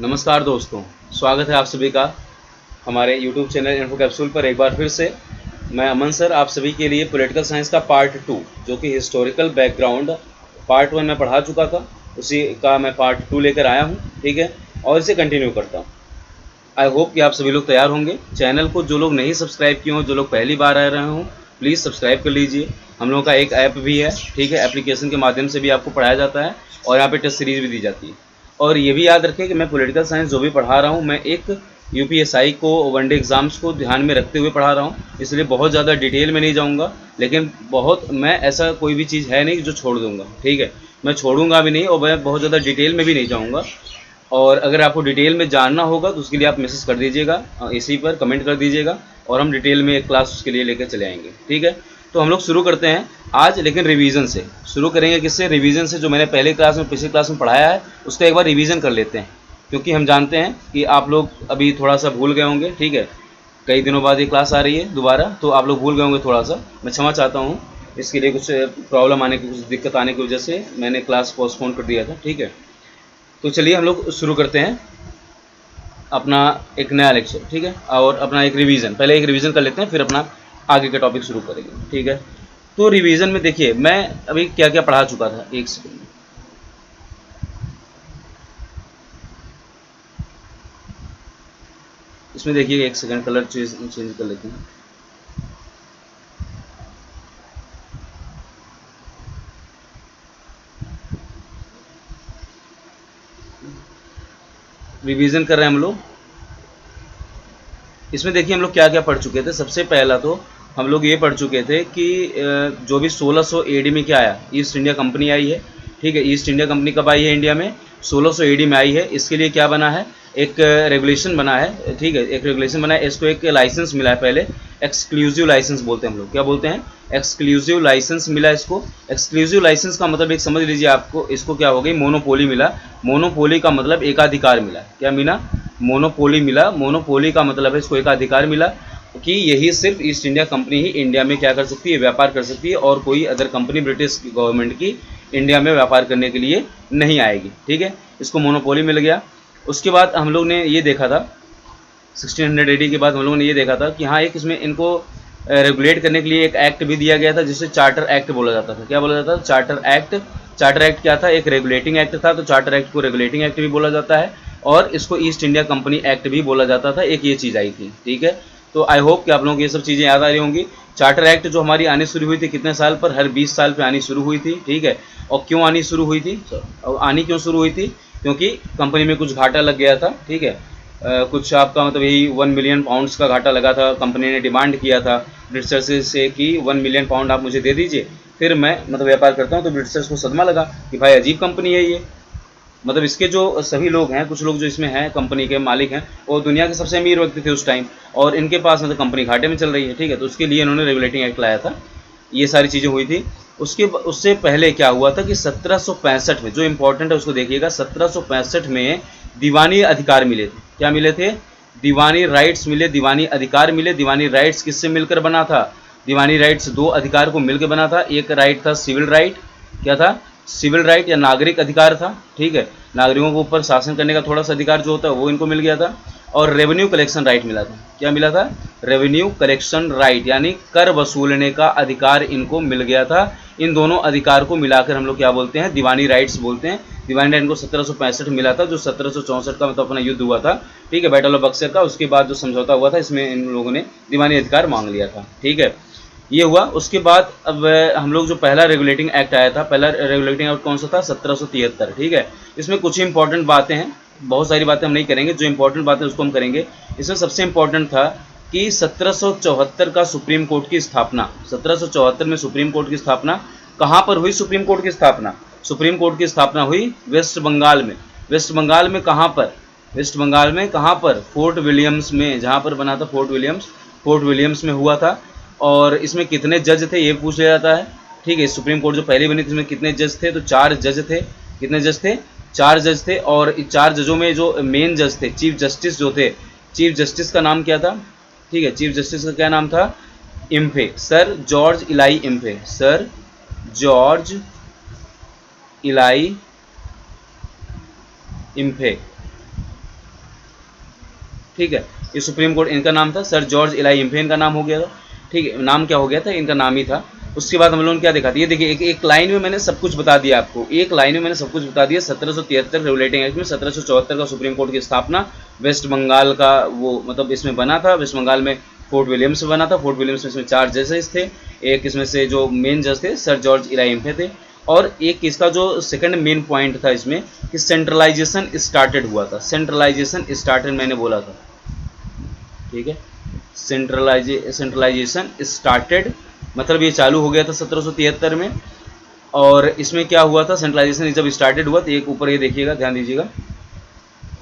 नमस्कार दोस्तों, स्वागत है आप सभी का हमारे YouTube चैनल इन्फो कैप्सूल पर। एक बार फिर से मैं अमन सर आप सभी के लिए पॉलिटिकल साइंस का पार्ट 2 जो कि हिस्टोरिकल बैकग्राउंड पार्ट 1 में पढ़ा चुका था, उसी का मैं पार्ट 2 लेकर आया हूँ। ठीक है, और इसे कंटिन्यू करता हूँ। आई होप कि आप सभी लोग तैयार होंगे। चैनल को जो लोग नहीं सब्सक्राइब किए हों, जो लोग पहली बार आ रहे हों, प्लीज़ सब्सक्राइब कर लीजिए। हम लोगों का एक ऐप भी है, ठीक है, एप्लीकेशन के माध्यम से भी आपको पढ़ाया जाता है और यहाँ पे टेस्ट सीरीज भी दी जाती है। और ये भी याद रखें कि मैं पॉलिटिकल साइंस जो भी पढ़ा रहा हूँ, मैं एक यूपीएसआई को वनडे एग्जाम्स को ध्यान में रखते हुए पढ़ा रहा हूँ, इसलिए बहुत ज़्यादा डिटेल में नहीं जाऊँगा। लेकिन मैं ऐसा कोई भी चीज़ है नहीं जो छोड़ दूँगा, ठीक है, मैं छोड़ूंगा भी नहीं और मैं बहुत ज़्यादा डिटेल में भी नहीं जाऊँगा। और अगर आपको डिटेल में जानना होगा तो उसके लिए आप मैसेज कर दीजिएगा, इसी पर कमेंट कर दीजिएगा और हम डिटेल में एक क्लास उसके लिए लेकर चले आएंगे। ठीक है, तो हम लोग शुरू करते हैं आज, लेकिन रिवीजन से शुरू करेंगे। किससे? रिवीजन से। जो मैंने पहले क्लास में पिछली क्लास में पढ़ाया है उसका एक बार रिवीजन कर लेते हैं, क्योंकि हम जानते हैं कि आप लोग अभी थोड़ा सा भूल गए होंगे। ठीक है, कई दिनों बाद ये क्लास आ रही है दोबारा, तो आप लोग भूल गए होंगे थोड़ा सा। मैं क्षमा चाहता हूँ इसके लिए, कुछ प्रॉब्लम आने की, कुछ दिक्कत आने की वजह से मैंने क्लास पोस्टपोन कर दिया था। ठीक है, तो चलिए हम लोग शुरू करते हैं अपना एक नया लेक्चर। ठीक है, और अपना एक रिवीजन, पहले एक रिवीजन कर लेते हैं, फिर अपना आगे का टॉपिक शुरू करेंगे। ठीक है, तो रिवीजन में देखिए मैं अभी क्या क्या पढ़ा चुका था। एक सेकंड, इसमें देखिए, एक सेकंड, कलर चेंज कर लेते हैं। रिवीजन कर रहे हैं हम लोग। इसमें देखिए हम लोग क्या क्या पढ़ चुके थे। सबसे पहला तो हम लोग ये पढ़ चुके थे कि जो भी 1600 एडी में क्या आया, ईस्ट इंडिया कंपनी आई है। ठीक है, ईस्ट इंडिया कंपनी कब आई है इंडिया में? 1600 एडी में आई है। इसके लिए क्या बना है? एक रेगुलेशन बना है। ठीक है, एक रेगुलेशन बना है, इसको एक लाइसेंस मिला है पहले, एक्सक्लूसिव लाइसेंस बोलते हैं हम लोग। क्या बोलते हैं? एक्सक्लूसिव लाइसेंस मिला इसको। एक्सक्लूसिव लाइसेंस का मतलब एक समझ लीजिए आपको, इसको क्या हो गई, मोनोपोली मिला। मोनोपोली का मतलब एकाधिकार मिला। क्या मिला? मोनोपोली मिला। मोनोपोली का मतलब है इसको एकाधिकार मिला कि यही सिर्फ ईस्ट इंडिया कंपनी ही इंडिया में क्या कर सकती है, व्यापार कर सकती है, और कोई अदर कंपनी ब्रिटिश गवर्नमेंट की इंडिया में व्यापार करने के लिए नहीं आएगी। ठीक है, इसको मोनोपोली मिल गया। उसके बाद हम लोग ने ये देखा था, 1600 एडी के बाद हम लोगों ने ये देखा था कि हाँ, एक इसमें इनको रेगुलेट करने के लिए एक एक्ट भी दिया गया था, जिसे चार्टर एक्ट बोला जाता था। क्या बोला जाता था? Charter act. चार्टर एक्ट क्या था? एक रेगुलेटिंग एक्ट था, तो चार्टर एक्ट को रेगुलेटिंग एक्ट भी बोला जाता है और इसको ईस्ट इंडिया कंपनी एक्ट भी बोला जाता था। एक ये चीज़ आई थी। ठीक है, तो आई होप कि आप लोगों को ये सब चीज़ें याद आ रही होंगी। चार्टर एक्ट जो हमारी आनी शुरू हुई थी कितने साल पर? हर 20 साल पर आनी शुरू हुई थी। ठीक है, और क्यों आनी शुरू हुई थी? और आनी क्यों शुरू हुई थी? क्योंकि कंपनी में कुछ घाटा लग गया था। ठीक है, कुछ आपका मतलब यही 1 मिलियन पाउंड्स का घाटा लगा था। कंपनी ने डिमांड किया था ब्रिटिशर्स से कि 1 मिलियन पाउंड आप मुझे दे दीजिए, फिर मैं मतलब व्यापार करता हूँ। तो ब्रिटिशर्स को सदमा लगा कि भाई अजीब कंपनी है ये, मतलब इसके जो सभी लोग हैं, कुछ लोग जो इसमें हैं, कंपनी के मालिक हैं, वो दुनिया के सबसे अमीर व्यक्ति थे उस टाइम, और इनके पास मतलब कंपनी घाटे में चल रही है। ठीक है, तो उसके लिए इन्होंने रेगुलेटिंग एक्ट लाया था। ये सारी चीज़ें हुई थी। उससे पहले क्या हुआ था कि 1765 में, जो इम्पोर्टेंट है उसको देखिएगा, 1765 में दीवानी अधिकार मिले थे। क्या मिले थे? दीवानी राइट्स मिले, दीवानी अधिकार मिले। दीवानी राइट्स किससे मिलकर बना था? दीवानी राइट्स दो अधिकार को मिलकर बना था। एक राइट था सिविल राइट। क्या था? सिविल राइट या नागरिक अधिकार था। ठीक है, नागरिकों के ऊपर शासन करने का थोड़ा सा अधिकार जो होता है वो इनको मिल गया था। और रेवेन्यू कलेक्शन राइट मिला था। क्या मिला था? रेवेन्यू कलेक्शन राइट, यानी कर वसूलने का अधिकार इनको मिल गया था। इन दोनों अधिकार को मिलाकर हम लोग क्या बोलते हैं? दीवानी राइट्स बोलते हैं। दीवानी राइट इनको 1765 में मिला था, जो 1764 का मतलब अपना युद्ध हुआ था। ठीक है, बैटल ऑफ बक्सर का, उसके बाद जो समझौता हुआ था, इसमें इन लोगों ने दीवानी अधिकार मांग लिया था। ठीक है, ये हुआ। उसके बाद अब हम लोग जो पहला रेगुलेटिंग एक्ट आया था, पहला रेगुलेटिंग एक्ट कौन सा था? 1773। ठीक है, इसमें कुछ इंपॉर्टेंट बातें हैं, बहुत सारी बातें हम नहीं करेंगे, जो इंपॉर्टेंट बातें उसको हम करेंगे। इसमें सबसे इंपॉर्टेंट था कि 1774 का सुप्रीम कोर्ट की स्थापना। 1774 में सुप्रीम कोर्ट की स्थापना कहाँ पर हुई? सुप्रीम कोर्ट की स्थापना, सुप्रीम कोर्ट की स्थापना हुई वेस्ट बंगाल में। वेस्ट बंगाल में कहाँ पर? वेस्ट बंगाल में कहाँ पर? फोर्ट विलियम्स में, जहाँ पर बना था फोर्ट विलियम्स, फोर्ट विलियम्स में हुआ था। और इसमें कितने जज थे ये पूछ लिया जाता है। ठीक है, सुप्रीम कोर्ट जो पहले बनी थी इसमें कितने जज थे? तो 4 जज थे। कितने जज थे? 4 जज थे। और 4 जजों में जो मेन जज थे, चीफ जस्टिस जो थे, चीफ जस्टिस का नाम क्या था? ठीक है, चीफ जस्टिस का क्या नाम था? इम्फे, सर जॉर्ज इलाई इम्फे, सर जॉर्ज इलाई इम्फे। ठीक है। ये सुप्रीम कोर्ट इनका नाम था, सर जॉर्ज इलाई इम्फे इनका नाम हो गया था, ठीक है, नाम क्या हो गया था, इनका नाम ही था। उसके बाद हम लोगों ने क्या देखा था, ये देखिए एक लाइन में मैंने सब कुछ बता दिया आपको, एक लाइन में मैंने सब कुछ बता दिया। 1773 रेगुलेटिंग एक्ट में 1774 का सुप्रीम कोर्ट की स्थापना वेस्ट बंगाल का वो मतलब इसमें बना था, वेस्ट बंगाल में फोर्ट विलियम्स में बना था। फोर्ट विलियम्स में इसमें 4 जजेस थे, एक इसमें से जो मेन जज थे सर जॉर्ज इलाई इम्फे थे, और एक इसका जो सेकंड मेन पॉइंट था इसमें कि सेंट्रलाइजेशन स्टार्टेड हुआ था। सेंट्रलाइजेशन स्टार्टेड मैंने बोला था, ठीक है, सेंट्रलाइजेशन स्टार्टेड मतलब ये चालू हो गया था 1773 में। और इसमें क्या हुआ था, सेंट्रलाइजेशन जब स्टार्टेड हुआ तो एक ऊपर ये देखिएगा, ध्यान दीजिएगा,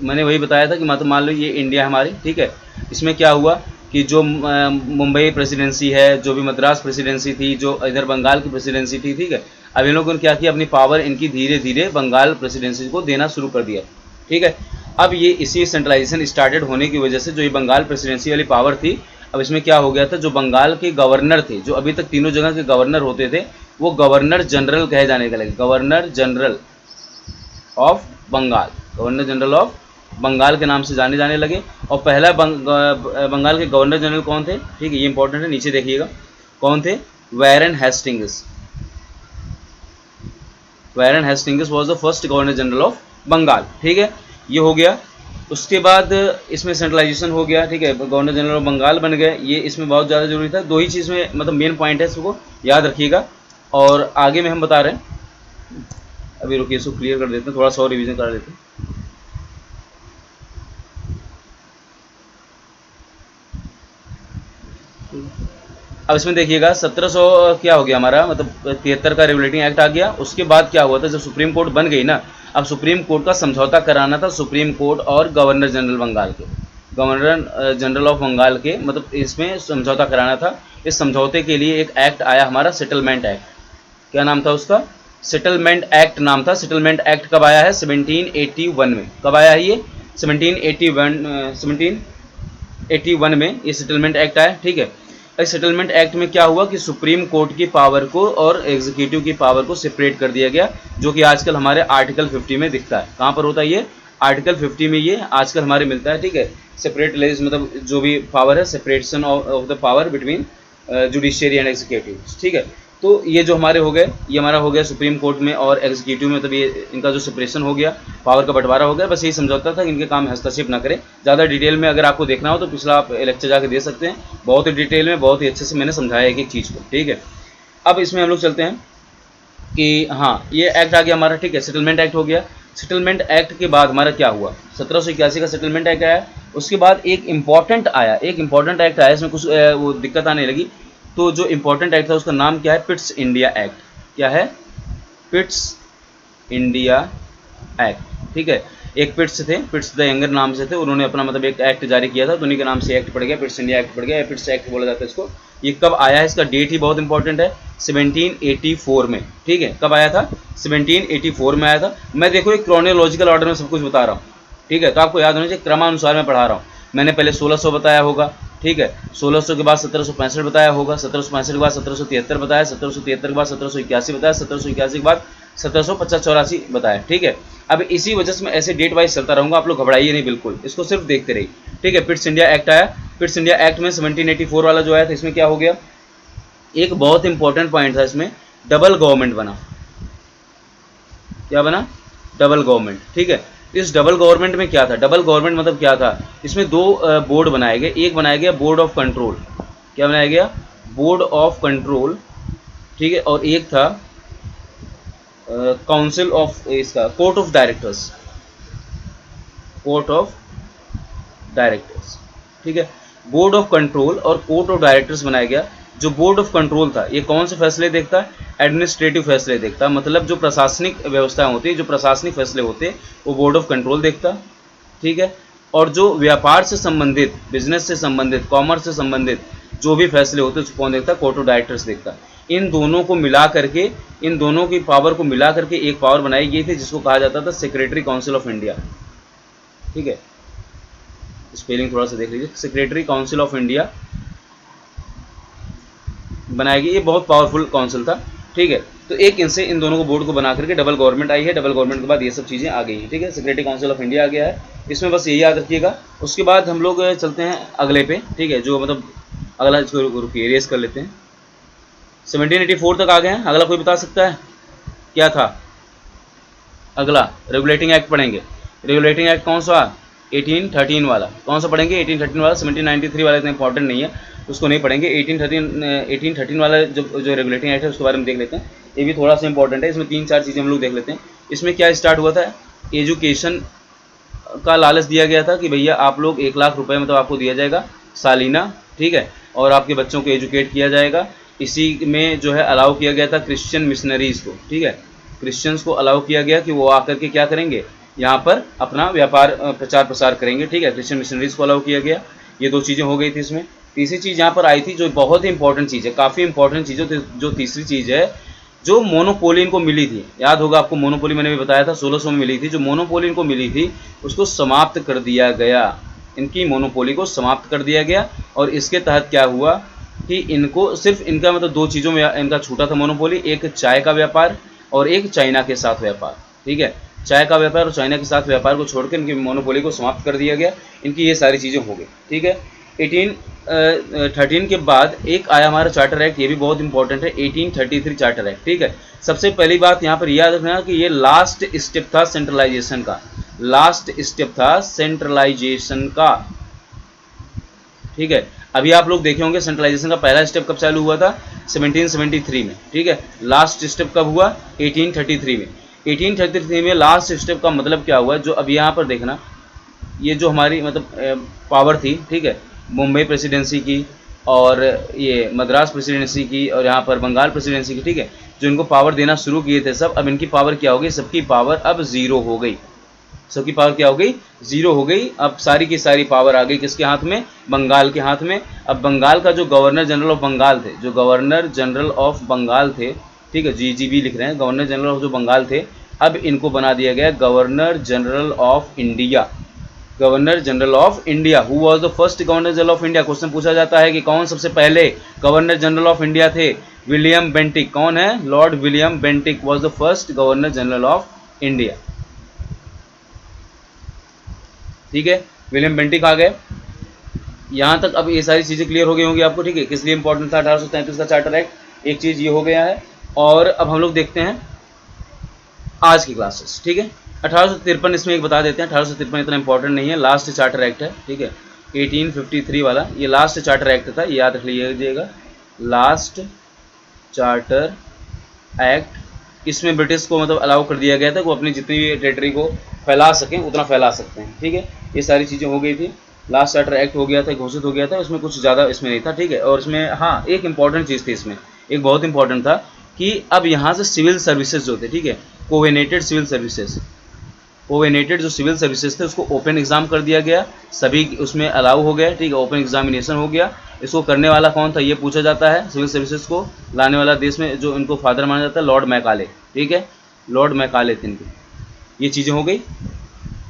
मैंने वही बताया था कि मतलब मान लो ये इंडिया हमारी, ठीक है, इसमें क्या हुआ कि जो मुंबई प्रेसिडेंसी है, जो भी मद्रास प्रेसिडेंसी थी, जो इधर बंगाल की प्रेसिडेंसी थी, ठीक है, अब इन लोगों ने क्या किया, अपनी पावर इनकी धीरे धीरे बंगाल प्रेसिडेंसी को देना शुरू कर दिया, ठीक है। अब ये इसी सेंट्रलाइजेशन स्टार्टेड होने की वजह से जो ये बंगाल प्रेसिडेंसी वाली पावर थी, अब इसमें क्या हो गया था, जो बंगाल के गवर्नर थे, जो अभी तक तीनों जगह के गवर्नर होते थे, वो गवर्नर जनरल कहे जाने के लगे, governor general of Bengal, governor general of Bengal के नाम से जाने लगे। और पहला बंगाल के गवर्नर जनरल कौन थे, ठीक है, ये इंपॉर्टेंट है, नीचे देखिएगा कौन थे, Warren Hastings. Warren Hastings was the first governor general of Bengal, ठीक है, ये हो गया। उसके बाद इसमें सेंट्रलाइजेशन हो गया, ठीक है, गवर्नर जनरल ऑफ बंगाल बन गए, ये इसमें बहुत ज़्यादा जरूरी था। दो ही चीज़ में मतलब मेन पॉइंट है, इसको याद रखिएगा। और आगे में हम बता रहे हैं, अभी रुकिए इसको क्लियर कर देते हैं, थोड़ा सा और रिविजन करा देते हैं। अब इसमें देखिएगा 1700 क्या हो गया हमारा, मतलब 73 का रेगुलेटिंग एक्ट आ गया। उसके बाद क्या हुआ था, जब सुप्रीम कोर्ट बन गई ना, अब सुप्रीम कोर्ट का समझौता कराना था सुप्रीम कोर्ट और गवर्नर जनरल बंगाल के, गवर्नर जनरल ऑफ बंगाल के, मतलब इसमें समझौता कराना था। इस समझौते के लिए एक एक्ट आया हमारा, सेटलमेंट एक्ट। क्या नाम था उसका, सेटलमेंट एक्ट नाम था। सेटलमेंट एक्ट कब आया है, 1781 में। कब आया है ये, 1781 में ये सेटलमेंट एक्ट आया, ठीक है। इस सेटलमेंट एक्ट में क्या हुआ कि सुप्रीम कोर्ट की पावर को और एग्जीक्यूटिव की पावर को सेपरेट कर दिया गया, जो कि आजकल हमारे आर्टिकल 50 में दिखता है। कहाँ पर होता है ये, आर्टिकल 50 में ये आजकल हमारे मिलता है, ठीक है। सेपरेट मतलब जो भी पावर है, separation of the power between judiciary and executive, ठीक है। तो ये जो हमारे हो गए, ये हमारा हो गया सुप्रीम कोर्ट में और एग्जीक्यूटिव में, मतलब ये इनका जो सेपरेशन हो गया, पावर का बंटवारा हो गया। बस यही समझौता था कि इनके काम हस्तक्षेप ना करें। ज़्यादा डिटेल में अगर आपको देखना हो तो पिछला आप लेक्चर जाके दे सकते हैं, बहुत ही डिटेल में, बहुत ही अच्छे से मैंने समझाया एक एक चीज़ को, ठीक है। अब इसमें हम लोग चलते हैं कि हाँ, ये एक्ट आ गया हमारा, ठीक है, सेटलमेंट एक्ट हो गया। सेटलमेंट एक्ट के बाद हमारा क्या हुआ, 1781 का सेटलमेंट एक्ट आया। उसके बाद एक इंपॉर्टेंट एक्ट आया, इसमें कुछ वो दिक्कत आने लगी। तो जो इंपॉर्टेंट एक्ट था उसका नाम क्या है, पिट्स इंडिया एक्ट। क्या है, पिट्स इंडिया एक्ट, ठीक है। एक पिट्स थे, पिट्स द यंगर नाम से थे, उन्होंने अपना मतलब एक एक्ट जारी किया था, तो उन्हीं के नाम से एक्ट पड़ गया, पिट्स इंडिया एक्ट पड़ गया, पिट्स एक्ट बोला जाता है इसको। ये कब आया है, इसका डेट ही बहुत इंपॉर्टेंट है, 1784 में, ठीक है। कब आया था, 1784 में आया था। मैं देखो एक क्रोनोलॉजिकल ऑर्डर में सब कुछ बता रहा हूँ, ठीक है, तो आपको याद होना चाहिए, क्रमानुसार मैं पढ़ा रहा हूँ। मैंने पहले 1600 बताया होगा, ठीक है, 1600 के बाद 1765 बताया होगा, 1765 के बाद 1773 बताया, 1773 के बाद 1781 बताया, 1781 के बाद 1750-84 बताया, ठीक है। अब इसी वजह से मैं ऐसे डेट वाइज चलता रहूँगा, आप लोग घबराइए नहीं, बिल्कुल इसको सिर्फ देखते रहिए, ठीक है। पिट्स इंडिया एक्ट आया। पिट्स इंडिया एक्ट में 1784 वाला जो आया था, इसमें क्या हो गया, एक बहुत इंपॉर्टेंट पॉइंट था इसमें, डबल गवर्नमेंट बना। क्या बना, डबल गवर्नमेंट, ठीक है। इस डबल गवर्नमेंट में क्या था, डबल गवर्नमेंट मतलब क्या था, इसमें दो बोर्ड बनाए गए। एक बनाया गया बोर्ड ऑफ कंट्रोल, क्या बनाया गया, बोर्ड ऑफ कंट्रोल, ठीक है, और एक था काउंसिल ऑफ, इसका court of directors, court of directors, ठीक है। बोर्ड ऑफ कंट्रोल और कोर्ट ऑफ डायरेक्टर्स बनाया गया। जो बोर्ड ऑफ कंट्रोल था, ये कौन से फैसले देखता है, एडमिनिस्ट्रेटिव फैसले देखता, मतलब जो प्रशासनिक व्यवस्थाएं होती है, जो प्रशासनिक फैसले होते हैं, वो बोर्ड ऑफ कंट्रोल देखता, ठीक है। और जो व्यापार से संबंधित, बिजनेस से संबंधित, कॉमर्स से संबंधित जो भी फैसले होते हैं, उसको कौन देखता, कोर्ट ऑफ डायरेक्टर्स देखता। इन दोनों को मिला करके, इन दोनों की पावर को मिला करके एक पावर बनाई गई थी, जिसको कहा जाता था सेक्रेटरी काउंसिल ऑफ इंडिया, ठीक है। स्पेलिंग थोड़ा सा देख लीजिए, सेक्रेटरी काउंसिल ऑफ इंडिया बनाई गई। ये बहुत पावरफुल काउंसिल था, ठीक है। तो एक इनसे इन दोनों को बोर्ड को बना करके डबल गवर्नमेंट आई है। डबल गवर्नमेंट के बाद ये सब चीज़ें आ गई हैं, ठीक है। सेक्रेटरी काउंसिल ऑफ इंडिया आ गया है, इसमें बस यही याद रखिएगा। उसके बाद हम लोग चलते हैं अगले पे, ठीक है, जो मतलब अगला, इसको रुकिए रेस कर लेते हैं। 1784 तक आ गए हैं। अगला कोई बता सकता है क्या था? अगला रेगुलेटिंग एक्ट पढ़ेंगे। रेगुलेटिंग एक्ट कौन सा? 1813 वाला। कौन सा पढ़ेंगे? 1813 वाला। 1793 वाला इतना इंपॉर्टेंट नहीं है, उसको नहीं पढ़ेंगे। 1813 वाला जो रेगुलेटिंग एक्ट है उसके बारे में देख लेते हैं। ये भी थोड़ा सा इंपॉर्टेंट है, इसमें 3-4 चीज़ें हम लोग देख लेते हैं। इसमें क्या स्टार्ट हुआ था? एजुकेशन का लालच दिया गया था कि भैया आप लोग 1 लाख रुपए मतलब आपको दिया जाएगा सालीना, ठीक है, और आपके बच्चों को एजुकेट किया जाएगा। इसी में जो है अलाउ किया गया था क्रिश्चियन मिशनरीज़ को, ठीक है, क्रिश्चियंस को अलाउ किया गया कि वो आकर के क्या करेंगे, यहाँ पर अपना व्यापार प्रचार प्रसार करेंगे, ठीक है, क्रिश्चियन मिशनरीज़ को अलाउ किया गया। ये 2 चीज़ें हो गई थी इसमें। तीसरी चीज़ यहाँ पर आई थी जो बहुत ही इंपॉर्टेंट चीज़ है, काफ़ी इंपॉर्टेंट चीज़ है, जो तीसरी चीज़ है, जो मोनोपोली इनको मिली थी। याद होगा आपको, मोनोपोली मैंने भी बताया था 1600 में मिली थी। जो मोनोपोली इनको मिली थी उसको समाप्त कर दिया गया, इनकी मोनोपोली को समाप्त कर दिया गया। और इसके तहत क्या हुआ कि इनको सिर्फ इनका मतलब 2 चीज़ों में इनका छूटा था मोनोपोली, एक चाय का व्यापार और एक चाइना के साथ व्यापार, ठीक है, चाय का व्यापार और चाइना के साथ व्यापार को छोड़कर इनकी मोनोपोली को समाप्त कर दिया गया। इनकी ये सारी चीज़ें हो गई, ठीक है। 1813 के बाद एक आया हमारा चार्टर एक्ट, ये भी बहुत इंपॉर्टेंट है, 1833 चार्टर एक्ट, ठीक है। सबसे पहली बात यहाँ पर याद रखना कि ये लास्ट स्टेप था सेंट्रलाइजेशन का, लास्ट स्टेप था सेंट्रलाइजेशन का, ठीक है। अभी आप लोग देखे होंगे सेंट्रलाइजेशन का पहला स्टेप कब चालू हुआ था? 1773 में, ठीक है। लास्ट स्टेप कब हुआ? 1833 में। 1833 में लास्ट स्टेप का मतलब क्या हुआ? जो अभी यहाँ पर देखना, ये जो हमारी मतलब पावर थी, ठीक है, मुंबई प्रेसिडेंसी की और ये मद्रास प्रेसिडेंसी की और यहाँ पर बंगाल प्रेसिडेंसी की, ठीक है, जो इनको पावर देना शुरू किए थे सब, अब इनकी पावर क्या हो गई? सबकी पावर अब ज़ीरो हो गई। सबकी पावर क्या हो गई? ज़ीरो हो गई। अब सारी की सारी पावर आ गई किसके हाथ में? बंगाल के हाथ में। अब बंगाल का जो गवर्नर जनरल ऑफ बंगाल थे, जो गवर्नर जनरल ऑफ बंगाल थे, ठीक है, GGB लिख रहे हैं, गवर्नर जनरल ऑफ जो बंगाल थे, अब इनको बना दिया गया governor general of India. Governor general of India. Who was the first governor general of India? Question पूछा जाता है कि कौन सबसे पहले गवर्नर जनरल ऑफ इंडिया थे? William Bentinck. कौन है? Lord William Bentinck was the first governor general of India, ठीक है, विलियम बेंटिक आ गए। यहाँ तक अब ये सारी चीज़ें क्लियर हो गई होंगी आपको, ठीक है, किस लिए इंपॉर्टेंट था 1833 का चार्टर एक्ट। एक चीज़ ये हो गया है। और अब हम लोग देखते हैं आज की क्लासेस, ठीक है। 1853 इसमें एक बता देते हैं, 1853 इतना इंपॉर्टेंट नहीं है, लास्ट चार्टर एक्ट है, ठीक है, 1853 वाला ये लास्ट चार्टर एक्ट था, ये याद रख लीजिएगा, लास्ट चार्टर एक्ट। इसमें ब्रिटिश को मतलब अलाउ कर दिया गया था कि वो अपनी जितनी भी टेरिटरी को फैला सकें उतना फैला सकते हैं, ठीक है। ये सारी चीज़ें हो गई थी, लास्ट चार्टर एक्ट हो गया था, घोषित हो गया था, उसमें कुछ ज़्यादा इसमें नहीं था, ठीक है। और इसमें हाँ एक इंपॉर्टेंट चीज़ थी, इसमें एक बहुत इंपॉर्टेंट था कि अब यहाँ से सिविल सर्विसेज जो थे, ठीक है, कोवेनेटेड सिविल सर्विसेज, कोवेनेटेड जो सिविल सर्विसेज थे उसको ओपन एग्जाम कर दिया गया, सभी उसमें अलाउ हो गया, ठीक है, ओपन एग्जामिनेशन हो गया। इसको करने वाला कौन था ये पूछा जाता है। सिविल सर्विसेज को लाने वाला देश में जो इनको फादर माना जाता है लॉर्ड मैकाले, ठीक है, लॉर्ड मैकाले थे इनके। ये चीज़ें हो गई।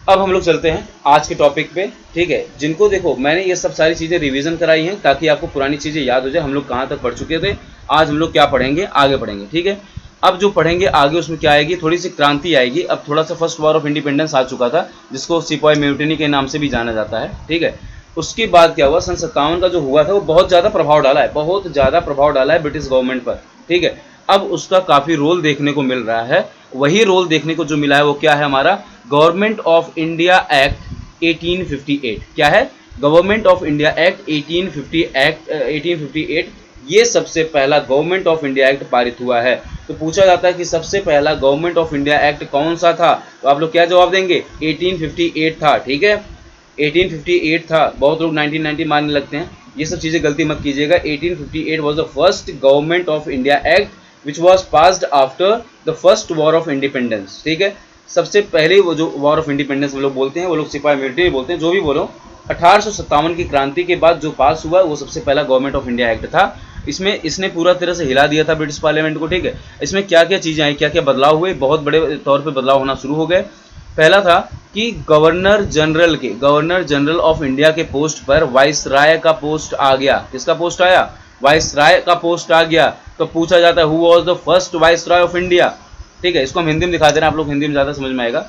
अब हम लोग चलते हैं आज के टॉपिक पे, ठीक है। जिनको देखो मैंने ये सब सारी चीज़ें रिवीजन कराई हैं ताकि आपको पुरानी चीज़ें याद हो जाए, हम लोग कहाँ तक पढ़ चुके थे। आज हम लोग क्या पढ़ेंगे? आगे पढ़ेंगे, ठीक है। अब जो पढ़ेंगे आगे उसमें क्या आएगी? थोड़ी सी क्रांति आएगी। अब थोड़ा सा फर्स्ट वॉर ऑफ इंडिपेंडेंस आ चुका था जिसको सिपाही म्यूटिनी के नाम से भी जाना जाता है, ठीक है। उसके बाद क्या हुआ? सन 57 का जो हुआ था वो बहुत ज़्यादा प्रभाव डाला है, बहुत ज़्यादा प्रभाव डाला है ब्रिटिश गवर्नमेंट पर, ठीक है। अब उसका काफ़ी रोल देखने को मिल रहा है। वही रोल देखने को जो मिला है वो क्या है? हमारा गवर्नमेंट ऑफ इंडिया एक्ट 1858। क्या है? Government of India act 1858। ये सबसे पहला गवर्नमेंट ऑफ इंडिया एक्ट पारित हुआ है। तो पूछा जाता है कि सबसे पहला गवर्नमेंट ऑफ इंडिया एक्ट कौन सा था? तो आप लोग क्या जवाब देंगे? 1858 था, ठीक है, 1858 था। बहुत लोग 1990 मानने लगते हैं, ये सब चीज़ें गलती मत कीजिएगा। 1858 was the first government of India act which was passed after the first war of independence, ठीक है। सबसे पहले वो जो वॉर ऑफ इंडिपेंडेंस वो लोग बोलते हैं, वो लोग सिपाही म्यूटिनी बोलते हैं, जो भी बोलो, 1857 की क्रांति के बाद जो पास हुआ वो सबसे पहला गवर्नमेंट ऑफ इंडिया एक्ट था। इसमें इसने पूरा तरह से हिला दिया था ब्रिटिश पार्लियामेंट को, ठीक है। इसमें क्या क्या चीज़ें आई, क्या क्या बदलाव हुए, बहुत बड़े तौर पे बदलाव होना शुरू हो गए। पहला था कि गवर्नर जनरल ऑफ इंडिया के पोस्ट पर वाइसराय का पोस्ट आ गया। किसका पोस्ट आया? वाइसराय का पोस्ट आ गया। तो पूछा जाता है who was the first viceroy of India, ठीक है। इसको हम हिंदी में दिखा दे रहे हैं, आप लोग हिंदी में ज़्यादा समझ में आएगा।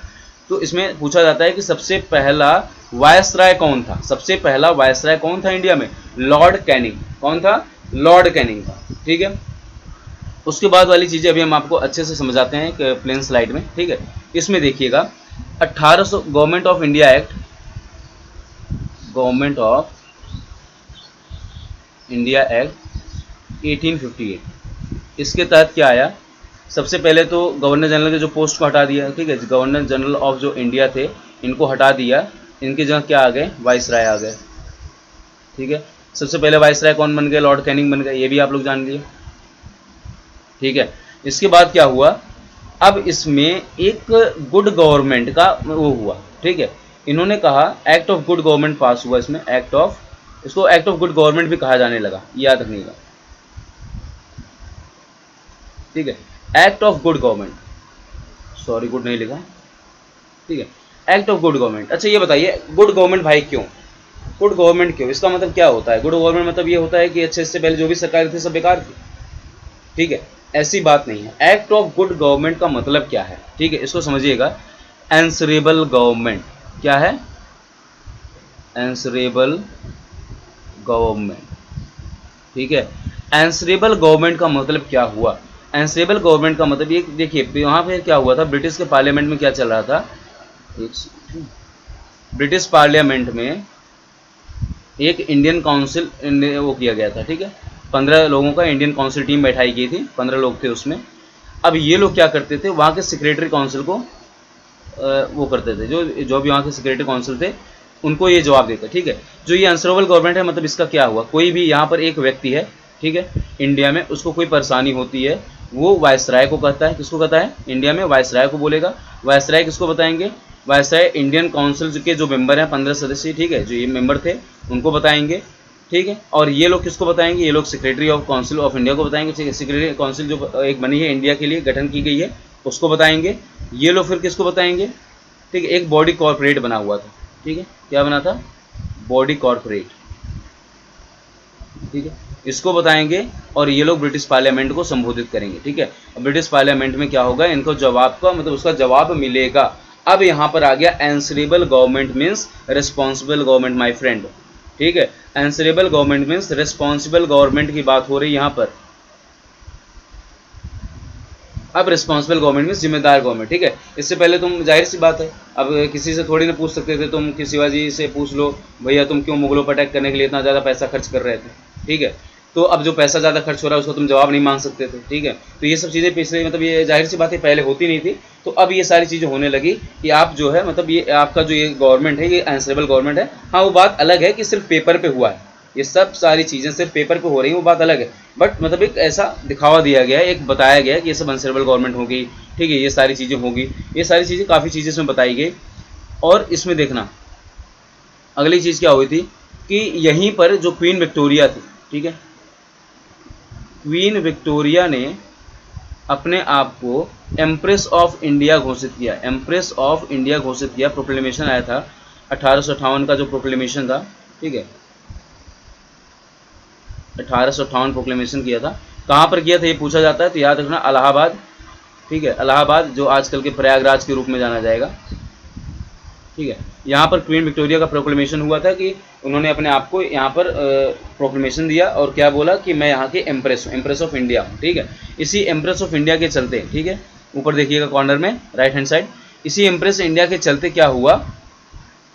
तो इसमें पूछा जाता है कि सबसे पहला वायसराय कौन था, सबसे पहला वायसराय कौन था इंडिया में, लॉर्ड कैनिंग। कौन था, लॉर्ड कैनिंग था, ठीक है। उसके बाद वाली चीजें अभी हम आपको अच्छे से समझाते हैं प्लेन स्लाइड में, ठीक है। इसमें देखिएगा 1800 government of India act, government of India act 1858, इसके तहत क्या आया, सबसे पहले तो गवर्नर जनरल के जो पोस्ट को हटा दिया, ठीक है। गवर्नर जनरल ऑफ जो इंडिया थे इनको हटा दिया, इनकी जगह क्या आ गए, वाइसराय आ गए, ठीक है। सबसे पहले वाइसराय कौन बन गए, लॉर्ड कैनिंग बन गए, ये भी आप लोग जान लिए, ठीक है। इसके बाद क्या हुआ, अब इसमें एक गुड गवर्नमेंट का वो हुआ, ठीक है। इन्होंने कहा एक्ट ऑफ गुड गवर्नमेंट पास हुआ, इसमें एक्ट ऑफ, इसको एक्ट ऑफ गुड गवर्नमेंट भी कहा जाने लगा, याद रखिएगा, ठीक है। Act of good government, sorry good नहीं लिखा, ठीक है, एक्ट ऑफ गुड गवर्नमेंट। अच्छा ये बताइए गुड गवर्नमेंट भाई क्यों, गुड गवर्नमेंट क्यों, इसका मतलब क्या होता है, गुड गवर्नमेंट मतलब ये होता है कि अच्छे से पहले जो भी सरकार थी सब बेकार थी, ठीक है। ऐसी बात नहीं है। एक्ट ऑफ गुड गवर्नमेंट का मतलब क्या है, ठीक है, इसको समझिएगा। एंसरेबल गवर्नमेंट, क्या है, एंसरेबल गवर्नमेंट, ठीक है। एंसरेबल गवर्नमेंट का मतलब क्या हुआ, एंसरेबल गवर्नमेंट का मतलब ये देखिए, वहां पे क्या हुआ था, ब्रिटिश के पार्लियामेंट में क्या चल रहा था, ब्रिटिश पार्लियामेंट में एक इंडियन काउंसिल वो किया गया था, ठीक है। 15 लोगों का इंडियन काउंसिल टीम बैठाई गई थी, 15 लोग थे उसमें। अब ये लोग क्या करते थे, वहाँ के सेक्रेटरी काउंसिल को वो करते थे, जो भी वहाँ के सेक्रेटरी काउंसिल थे उनको ये जवाब देते, ठीक है। जो ये आंसरेबल गवर्नमेंट है, मतलब इसका क्या हुआ, कोई भी यहाँ पर एक व्यक्ति है, ठीक है, इंडिया में, उसको कोई परेशानी होती है, वो वायसराय को कहता है, किसको कहता है, इंडिया में वायसराय को बोलेगा। वायसराय किसको बताएंगे, वायसराय इंडियन काउंसिल के जो मेंबर हैं 15 सदस्य, ठीक है, जो ये मेंबर थे उनको बताएंगे, ठीक है। और ये लोग किसको बताएंगे, ये लोग secretary of council of India को बताएंगे, ठीक है। सेक्रेटरी काउंसिल जो एक बनी है इंडिया के लिए, गठन की गई है, उसको बताएंगे। ये लोग फिर किसको बताएंगे, ठीक है, एक बॉडी कॉर्पोरेट बना हुआ था, ठीक है, क्या बना था, बॉडी कॉर्पोरेट, ठीक है, इसको बताएंगे। और ये लोग ब्रिटिश पार्लियामेंट को संबोधित करेंगे, ठीक है। ब्रिटिश पार्लियामेंट में क्या होगा, इनको जवाब का मतलब उसका जवाब मिलेगा। अब यहाँ पर आ गया answerable government means responsible government my friend, ठीक है। Answerable government means responsible government की बात हो रही है यहाँ पर। अब रिस्पॉन्सिबल गवर्नमेंट मीन्स जिम्मेदार गवर्नमेंट, ठीक है। इससे पहले तुम जाहिर सी बात है, अब किसी से थोड़ी ना पूछ सकते थे, तुम किसी शिवाजी से पूछ लो भैया तुम क्यों मुगलों पर अटैक करने के लिए इतना ज़्यादा पैसा खर्च कर रहे थे, ठीक है। तो अब जो पैसा ज़्यादा खर्च हो रहा है उसको तुम जवाब नहीं मांग सकते थे, ठीक है। तो ये सब चीज़ें पिछले मतलब ये जाहिर सी बात है पहले होती नहीं थी, तो अब ये सारी चीज़ें होने लगी कि आप जो है मतलब ये आपका जो ये गवर्नमेंट है ये आंसरेबल गवर्नमेंट है। हाँ वो बात अलग है कि सिर्फ पेपर पे हुआ है, ये सब सारी चीज़ें सिर्फ पेपर पे हो रही हैं, वो बात अलग है। बट मतलब एक ऐसा दिखावा दिया गया है, एक बताया गया है कि ये सब आंसरेबल गवर्नमेंट होगी, ठीक है, ये सारी चीज़ें होगी, ये सारी चीज़ें काफ़ी चीज़ें इसमें बताई गई। और इसमें देखना अगली चीज़ क्या हुई थी कि यहीं पर जो क्वीन विक्टोरिया थी, ठीक है, क्वीन विक्टोरिया ने अपने आप को एम्प्रेस ऑफ इंडिया घोषित किया, एम्प्रेस ऑफ इंडिया घोषित किया। प्रोक्लेमेशन आया था 1858 का जो प्रोक्लेमेशन था, ठीक है, 1858 प्रोक्लेमेशन किया था। कहाँ पर किया था ये पूछा जाता है, तो याद रखना इलाहाबाद, ठीक है, इलाहाबाद जो आजकल के प्रयागराज के रूप में जाना जाएगा, ठीक है। यहाँ पर क्वीन विक्टोरिया का प्रोक्लेमेशन हुआ था कि उन्होंने अपने आप को यहाँ पर प्रोक्लेमेशन दिया और क्या बोला कि मैं यहाँ के एम्प्रेस हूँ, एम्प्रेस ऑफ इंडिया हूँ, ठीक है। इसी एम्प्रेस ऑफ इंडिया के चलते, ठीक है, ऊपर देखिएगा कॉर्नर में राइट हैंड साइड, इसी एम्प्रेस इंडिया के चलते क्या हुआ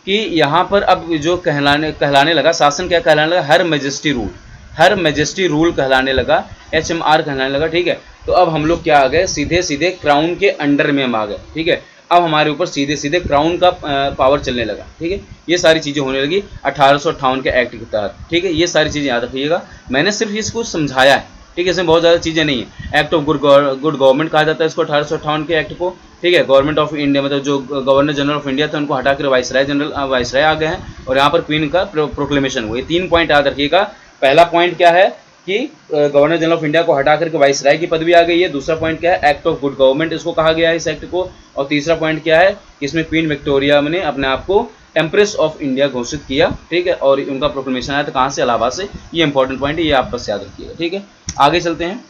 कि यहाँ पर अब जो कहलाने लगा शासन, क्या कहलाने लगा, हर मैजेस्टी रूल, हर मैजेस्टी रूल कहलाने लगा, HMR कहलाने लगा, ठीक है। तो अब हम लोग क्या आ गए, सीधे सीधे क्राउन के अंडर में हम आ गए, ठीक है। अब हमारे ऊपर सीधे सीधे क्राउन का पावर चलने लगा, ठीक है। ये सारी चीज़ें होने लगी 1858 के एक्ट के तहत, ठीक है। ये सारी चीज़ें याद रखिएगा, मैंने सिर्फ इसको समझाया है, ठीक है, इसमें बहुत ज़्यादा चीज़ें नहीं है। एक्ट ऑफ गुड गवर्नमेंट कहा जाता है इसको 1858 के एक्ट को, ठीक है। गवर्नमेंट ऑफ इंडिया मतलब जो गवर्नर जनरल ऑफ इंडिया थे उनको हटाकर वाइसराय आ गए हैं, और यहाँ पर क्वीन का प्रोक्लेमेशन हुआ। ये 3 पॉइंट याद रखिएगा। पहला पॉइंट क्या है कि गवर्नर जनरल ऑफ इंडिया को हटा करके वाइसराय की पदवी आ गई है। दूसरा पॉइंट क्या है, एक्ट ऑफ गुड गवर्नमेंट इसको कहा गया है इस एक्ट को। और तीसरा पॉइंट क्या है कि इसमें क्वीन विक्टोरिया ने अपने आप को एम्प्रेस ऑफ इंडिया घोषित किया, ठीक है। और उनका प्रोक्लेमेशन आया था कहाँ से, इलाहाबाद से। ये इंपॉर्टेंट पॉइंट है, ये आप बस याद रखिएगा, ठीक है। आगे चलते हैं।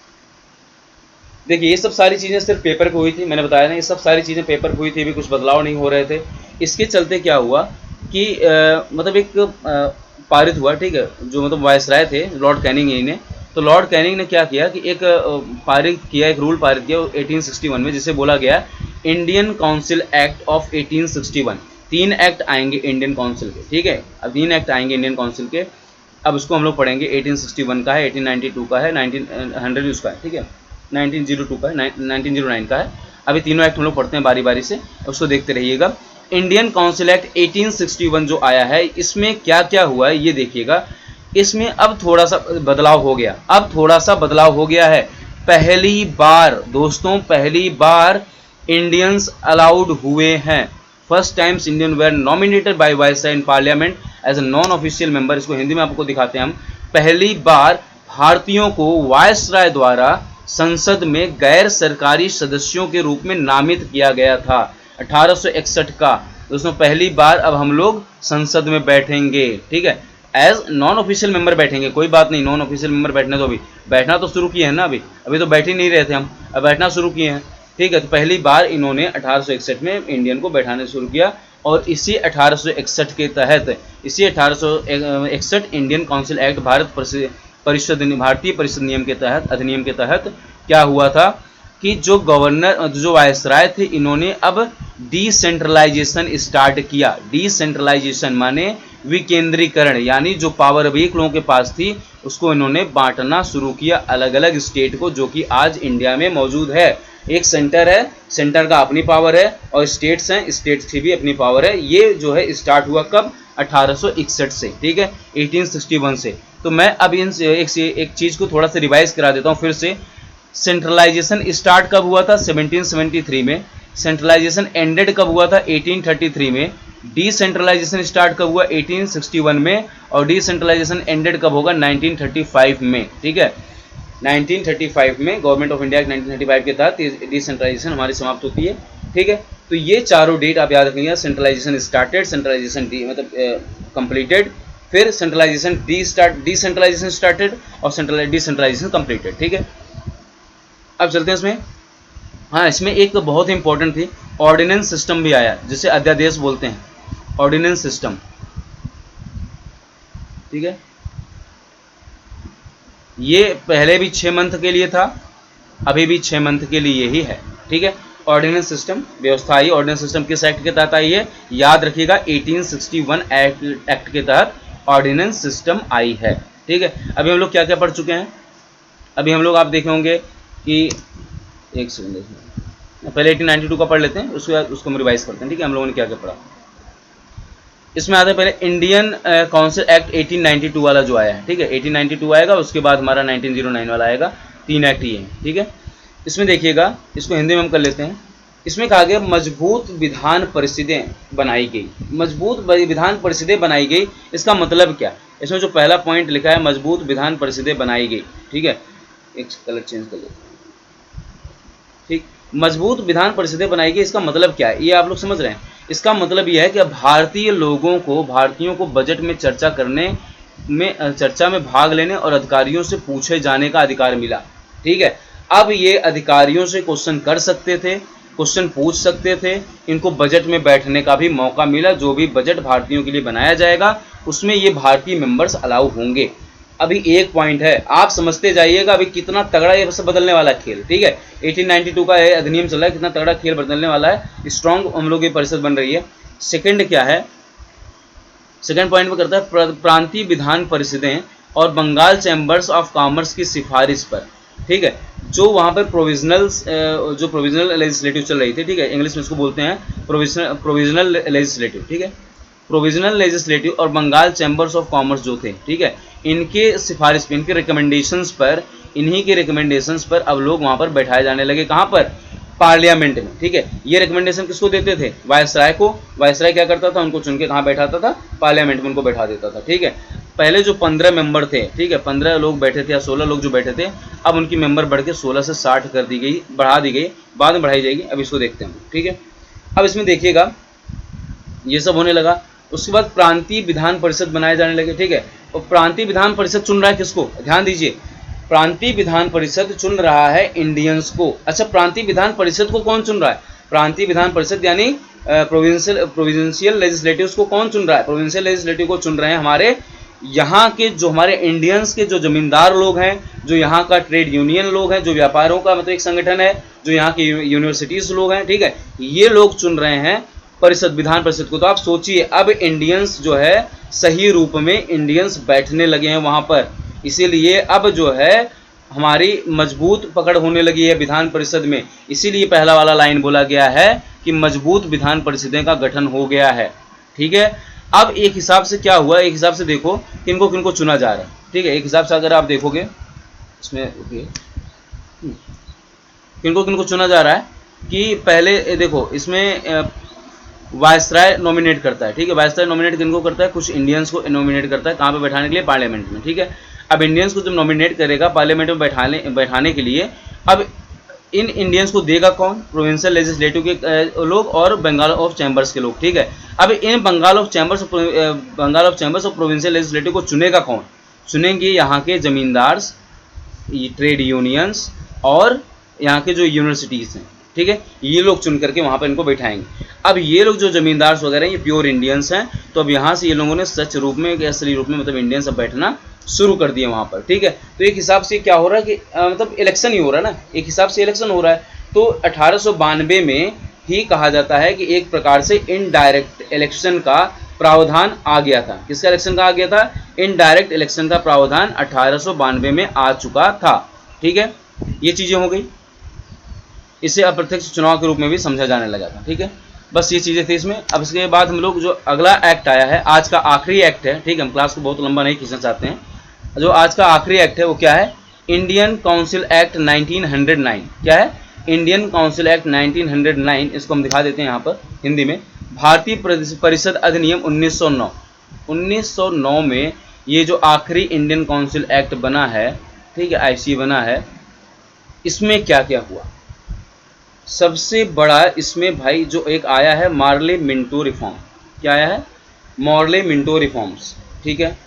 देखिए ये सब सारी चीज़ें सिर्फ पेपर पे हुई थी, मैंने बताया ना, ये सब सारी चीज़ें पेपर पे हुई थी, अभी कुछ बदलाव नहीं हो रहे थे। इसके चलते क्या हुआ कि मतलब एक पारित हुआ, ठीक है, जो मतलब वायसराय थे लॉर्ड कैनिंग ने, तो लॉर्ड कैनिंग ने क्या किया कि एक पारित किया, एक रूल पारित किया 1861 में, जिसे बोला गया Indian council act of 1861। 3 act आएंगे इंडियन काउंसिल के, ठीक है, अब 3 एक्ट आएंगे इंडियन काउंसिल के। अब उसको हम लोग पढ़ेंगे, 1861 का है, 1892 का है, 1900 उसका है, ठीक है, 1902 का है, 1909 का है। अभी तीनों एक्ट हम लोग पढ़ते हैं बारी बारी से, उसको देखते रहिएगा। इंडियन काउंसिल एक्ट 1861 जो आया है, इसमें क्या क्या हुआ है ये देखिएगा। इसमें अब थोड़ा सा बदलाव हो गया, अब थोड़ा सा बदलाव हो गया है। पहली बार दोस्तों, पहली बार इंडियंस अलाउड हुए हैं। First times Indian were nominated by viceroy in parliament as a non official member. इसको हिंदी में आपको दिखाते हैं हम। पहली बार भारतीयों को वायसराय द्वारा संसद में गैर सरकारी सदस्यों के रूप में नामित किया गया था 1861 का। दोस्तों पहली बार अब हम लोग संसद में बैठेंगे, ठीक है, एज नॉन ऑफिशियल मेंबर बैठेंगे। कोई बात नहीं, नॉन ऑफिशियल मेंबर बैठने, तो अभी बैठना तो शुरू किए हैं ना, अभी तो बैठ ही नहीं रहे थे हम, अब बैठना शुरू किए हैं, ठीक है। तो पहली बार इन्होंने 1861 में इंडियन को बैठाने शुरू किया, और इसी 1861 के तहत, इसी 1861 इंडियन काउंसिल एक्ट परिषद भारतीय परिषद नियम के तहत, अधिनियम के तहत क्या हुआ था कि जो गवर्नर, जो वायसराय थे, इन्होंने अब डिसेंट्रलाइजेशन स्टार्ट किया। डिसेंट्रलाइजेशन माने विकेंद्रीकरण, यानी जो पावर अब एक लोगों के पास थी उसको इन्होंने बांटना शुरू किया अलग अलग स्टेट को, जो कि आज इंडिया में मौजूद है। एक सेंटर है, सेंटर का अपनी पावर है, और स्टेट्स हैं, स्टेट्स की भी अपनी पावर है। ये जो है स्टार्ट हुआ कब? 1861 से, ठीक है, 1861 से। तो मैं अब इन एक चीज़ को थोड़ा सा रिवाइज करा देता हूँ फिर से। सेंट्रलाइजेशन स्टार्ट कब हुआ था? 1773 में। सेंट्रलाइजेशन एंडेड कब हुआ था? 1833 में। डिसेंट्रलाइजेशन स्टार्ट कब हुआ? 1861 में। और डिसेंट्रलाइजेशन एंडेड कब होगा? 1935 में, ठीक है, 1935 में गवर्नमेंट ऑफ इंडिया 1935 के तहत डिसेंट्रलाइजेशन हमारी समाप्त होती है, ठीक है। तो ये चारों डेट आप याद रखिएगा। सेंट्रलाइजेशन स्टार्टेड, सेंट्रलाइजेशन मतलब कंप्लीटेड, फिर सेंट्रलाइजेशन डिसेंट्रलाइजेशन स्टार्टेड, और डिसेंट्रलाइजेशन कंप्लीटेड, ठीक है। अब चलते हैं इसमें। हाँ, इसमें एक बहुत इंपॉर्टेंट थी, ऑर्डिनेंस सिस्टम भी आया, जिसे अध्यादेश बोलते हैं, ऑर्डिनेंस सिस्टम, ठीक है। ये पहले भी 6 मंथ के लिए था, अभी भी 6 मंथ के लिए ही है, ठीक है। ऑर्डिनेंस सिस्टम व्यवस्था आई। ऑर्डिनेंस सिस्टम किस एक्ट के तहत आई है? याद रखिएगा, 1861 एक्ट के तहत ऑर्डिनेंस सिस्टम आई है, ठीक है। अभी हम लोग क्या क्या पढ़ चुके हैं? अभी हम लोग आप देखे होंगे कि, एक सेकंड पहले 1892 का पढ़ लेते हैं, उसके बाद उसको हम रिवाइज करते हैं, ठीक है, हम लोगों ने क्या क्या पढ़ा। इसमें आता है पहले इंडियन काउंसिल एक्ट 1892 वाला जो आया है, ठीक है, 1892 आएगा, उसके बाद हमारा 1909 वाला आएगा। 3 एक्ट ये हैं, ठीक है। इसमें देखिएगा, इसको हिंदी में हम कर लेते हैं। इसमें कहा गया मजबूत विधान परिषदें बनाई गई। मजबूत विधान परिषदें बनाई गई, इसका मतलब क्या? इसमें जो पहला पॉइंट लिखा है, मजबूत विधान परिषदें बनाई गई, ठीक है, एक कलर चेंज कर लेते हैं, ठीक। मजबूत विधान परिषदें बनाई गई, इसका मतलब क्या है? ये आप लोग समझ रहे हैं। इसका मतलब यह है कि भारतीय लोगों को, भारतीयों को बजट में चर्चा में भाग लेने और अधिकारियों से पूछे जाने का अधिकार मिला, ठीक है। अब ये अधिकारियों से क्वेश्चन कर सकते थे, क्वेश्चन पूछ सकते थे, इनको बजट में बैठने का भी मौका मिला। जो भी बजट भारतीयों के लिए बनाया जाएगा उसमें ये भारतीय मेंबर्स अलाउ होंगे। अभी एक पॉइंट है, आप समझते जाइएगा अभी कितना तगड़ा ये सब बदलने वाला है खेल, ठीक है। 1892 का ये अधिनियम चल रहा है, कितना तगड़ा खेल बदलने वाला है। स्ट्रॉन्ग हम लोग की परिषद बन रही है। सेकंड क्या है? सेकंड पॉइंट में करता है प्रांतीय विधान परिषदें और बंगाल चैम्बर्स ऑफ कॉमर्स की सिफारिश पर, ठीक है, जो वहाँ पर प्रोविजनल लेजिस्लेटिव चल रही थी, ठीक है, इंग्लिश में इसको बोलते हैं प्रोविजनल लेजिस्लेटिव, ठीक है, प्रोविजनल लेजिस्लेटिव और बंगाल चैम्बर्स ऑफ कॉमर्स जो थे, ठीक है, इनके सिफारिश पे, इनके रिकमेंडेशंस पर, इन्हीं के रिकमेंडेशंस पर अब लोग वहाँ पर बैठाए जाने लगे। कहाँ पर? पार्लियामेंट में, ठीक है। ये रिकमेंडेशन किसको देते थे? वायसराय को। वायसराय क्या करता था? उनको चुन के कहाँ बैठाता था? पार्लियामेंट में उनको बैठा देता था, ठीक है। पहले जो 15 मेंबर थे, ठीक है, 15 लोग बैठे थे या 16 लोग जो बैठे थे, अब उनकी मेंबर बढ़ के 16 से 60 कर दी गई, बढ़ा दी गई, बाद में बढ़ाई जाएगी। अब इसको देखते हैं, ठीक है। अब इसमें देखिएगा ये सब होने लगा। उसके बाद प्रांतीय विधान परिषद बनाए जाने लगे, ठीक है। और प्रांतीय विधान परिषद चुन रहा है किसको? ध्यान दीजिए, प्रांतीय विधान परिषद चुन रहा है इंडियंस को। अच्छा, प्रांतीय विधान परिषद को कौन चुन रहा है? प्रांतीय विधान परिषद यानी प्रोविंशियल लेजिस्लेटिव्स को कौन चुन रहा है? प्रोविंशियल लेजिस्लेटिव को चुन रहे हैं हमारे यहाँ के जो हमारे इंडियंस के जो जमींदार लोग हैं, जो यहाँ का ट्रेड यूनियन लोग हैं, जो व्यापारों का मतलब एक संगठन है, जो यहाँ के यूनिवर्सिटीज लोग हैं, ठीक है, ये लोग चुन रहे हैं परिषद, विधान परिषद को। तो आप सोचिए, अब इंडियंस जो है सही रूप में इंडियंस बैठने लगे हैं वहाँ पर, इसीलिए अब जो है हमारी मजबूत पकड़ होने लगी है विधान परिषद में। इसीलिए पहला वाला लाइन बोला गया है कि मजबूत विधान परिषदें का गठन हो गया है। ठीक है, अब एक हिसाब से क्या हुआ, एक हिसाब से देखो किनको किनको चुना जा रहा है। ठीक है, एक हिसाब से अगर आप देखोगे इसमें किनको किनको चुना जा रहा है कि पहले देखो इसमें वायसराय नॉमिनेट करता है। ठीक है, वायसराय नॉमिनेट किनको करता है? कुछ इंडियंस को नॉमिनेट करता है, कहाँ पे बैठाने के लिए? पार्लियामेंट में। ठीक है, अब इंडियंस को जब नॉमिनेट करेगा पार्लियामेंट में बैठाने के लिए, अब इन इंडियंस को देगा कौन? प्रोविंशियल लेजिस्लेटिव के लोग और बंगाल ऑफ चैम्बर्स के लोग। ठीक है, अब इन बंगाल ऑफ चैम्बर्स और प्रोविंशियल लेजिस्लेटिव को चुनेगा कौन? चुनेंगे यहाँ के जमींदार, ट्रेड यूनियंस और यहाँ के जो यूनिवर्सिटीज़ हैं। ठीक है, ये लोग चुन करके वहाँ पर इनको बैठाएंगे। अब ये लोग जो जमींदार वगैरह ये प्योर इंडियंस हैं, तो अब यहाँ से ये लोगों ने सच रूप में, असली रूप में मतलब इंडियंस अब बैठना शुरू कर दिए वहाँ पर। ठीक है, तो एक हिसाब से क्या हो रहा है कि मतलब इलेक्शन ही हो रहा है ना, एक हिसाब से इलेक्शन हो रहा है। तो 1892 में ही कहा जाता है कि एक प्रकार से इनडायरेक्ट इलेक्शन का प्रावधान आ गया था। किसका इलेक्शन का आ गया था? इनडायरेक्ट इलेक्शन का प्रावधान 1892 में आ चुका था। ठीक है, ये चीज़ें हो गई। इसे अप्रत्यक्ष चुनाव के रूप में भी समझा जाने लगा था। ठीक है, बस ये चीज़ें थी इसमें। अब इसके बाद हम लोग जो अगला एक्ट आया है, आज का आखिरी एक्ट है। ठीक है, हम क्लास को बहुत लंबा नहीं खींचना चाहते हैं। जो आज का आखिरी एक्ट है वो क्या है? Indian council act 1909। क्या है? Indian council act 1909। इसको हम दिखा देते हैं यहाँ पर हिंदी में। भारतीय परिषद अधिनियम 1909। 1909 में ये जो आखिरी इंडियन काउंसिल एक्ट बना है, ठीक है, आईसी बना है, इसमें क्या क्या हुआ? सबसे बड़ा इसमें भाई जो एक आया है मार्ले मिंटो रिफॉर्म। क्या आया है? Morley Minto reforms. ठीक है,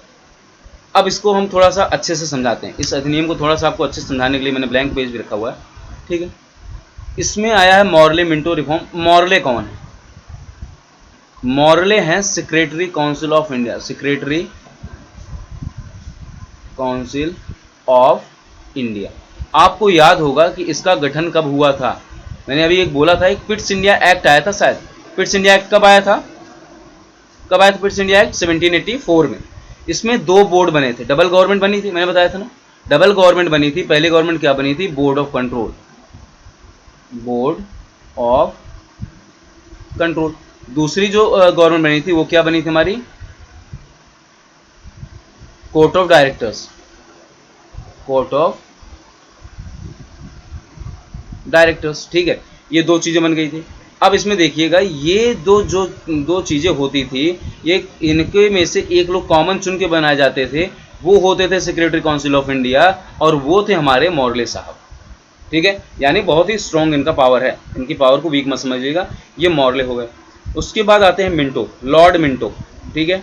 अब इसको हम थोड़ा सा अच्छे से समझाते हैं। इस अधिनियम को थोड़ा सा आपको अच्छे से समझाने के लिए मैंने ब्लैंक पेज भी रखा हुआ है। ठीक है, इसमें आया है मॉर्ले मिंटो रिफॉर्म। मॉर्ले कौन है? मॉर्ले हैं secretary council of India. Secretary council of India. आपको याद होगा कि इसका गठन कब हुआ था? मैंने अभी एक बोला था, एक पिट्स इंडिया एक्ट आया था शायद। पिट्स इंडिया एक्ट कब आया था? कब आया था पिट्स इंडिया एक्ट? 1784 में। इसमें दो बोर्ड बने थे, डबल गवर्नमेंट बनी थी, मैंने बताया था ना, डबल गवर्नमेंट बनी थी। पहली गवर्नमेंट क्या बनी थी? Board of control. Board of control. दूसरी जो गवर्नमेंट बनी थी वो क्या बनी थी हमारी? Court of directors. Court of directors. ठीक है, ये दो चीजें बन गई थी। अब इसमें देखिएगा, ये दो चीजें होती थी, ये इनके में से एक लोग कॉमन चुन के बनाए जाते थे, वो होते थे सेक्रेटरी काउंसिल ऑफ इंडिया, और वो थे हमारे मॉर्ले साहब। ठीक है, यानी बहुत ही स्ट्रॉन्ग इनका पावर है, इनकी पावर को वीक मत समझिएगा। ये मॉर्ले हो गए। उसके बाद आते हैं मिंटो, लॉर्ड मिंटो। ठीक है,